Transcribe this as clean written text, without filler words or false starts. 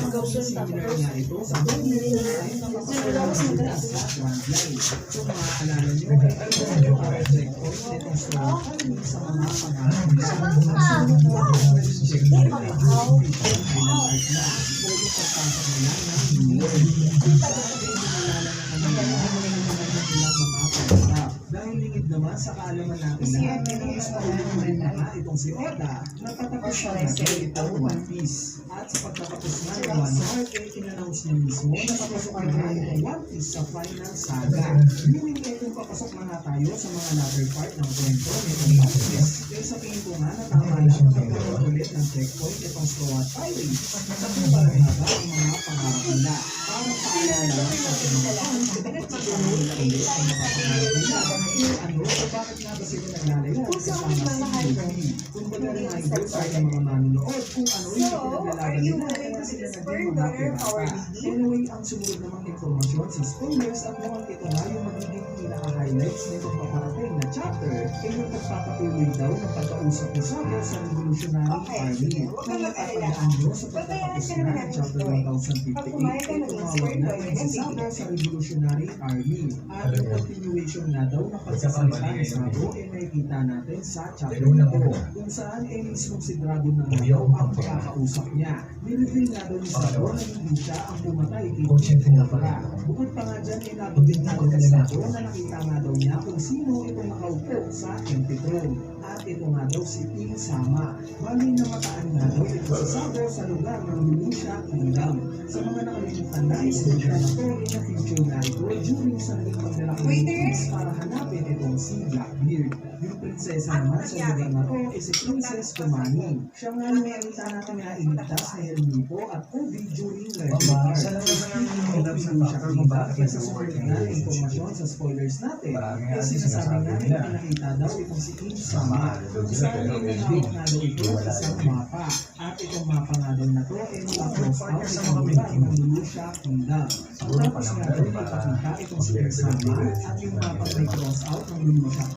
hanggang similar nga ito sa buong time na mapapalala sa Grand Line. Kung maaalala nyo, ay ito ang para checkpoint nitong Stroll Family sa mga pangarap nila. Sunod na ang checkpoint ay during bilang art na o yung pagpasok nila ng New World. Kung saan ay dinilala na naman nila mga pangarap. Dahil lingid naman sa kaalaman natin na itong istorya rin na itong si Oda, natatapos siya natin itong One Piece. At sa pagtatapos na ng One Heart, ay in-announce niya mismo na papasok na itong One Piece sa final saga. Meaning kung papasok na nga tayo sa mga latter part ng kwento nitong One Piece. Kaya sa tingin ko nga na tama lang pagkaroon ulit ng checkpoint itong Stroat Pirates. Natapunan na ba ang mga pangarap nila? Para paalala lang sa mga fans, ito pagkakaroon nila ulit ang mga pangarap nila. Ano, bakit nga ba sila naglalaya? Kasama si Yuki. Kung baga rin ay ito sa mga manunood, kung ano yung pinaglalaban nila, kaya sila naging mga pirata. Anyway, ang sumunod namang informasyon sa spoilers at mukhang ito na yung magiging pinaka-highlights nitong paparating na chapter ay yung pagpapatuloy daw ng pagkausap ni Saga sa Revolutionary Army. Kung natatayaan nyo sa pagtatapos na ng chapter 1058 ay tumawag na si Saga sa Revolutionary Army. At yung continuation nga daw ng pagsasalita ni Sago ay nakikita natin sa chapter na ito, kung saan ay mismong si Dragon na ngayon ang makakausap niya. Nireveal nga daw ni Sago na hindi siya ang pumatay kay Kuwabara. Bukod pa nga dyan ay nabanggit nga daw ni Sago na nakita nga daw niya kung sino itong nakaupo sa empty throne. At ito nga daw si King Sama. Bali na mataan nga daw ito si Sago sa lugar ng Lulusha Kingdom. Sa mga nakalimutan na isensya na ito ay na-feature nga ito during sa naging paglalakad para hanapin itong si Blackbeard. Yung prinsesa naman sa lugar na ito ay si Princess Kumani. Siya nga yung nakita natin nga iligtas ni Hermipo at Obi during Level Art. Sa sumunod na informasyon sa spoilers natin, ay sinasabi namin na pinakita daw itong si King Sama. Saan ay nahawak nga daw ito isang mapa. At itong mapa nga daw na ito ay naka-cross out sa mga lugar ng Lulusha Kingdom. Tapos nga daw ipakita itong si King Sama at yung mapa ay cross out ng Lulusha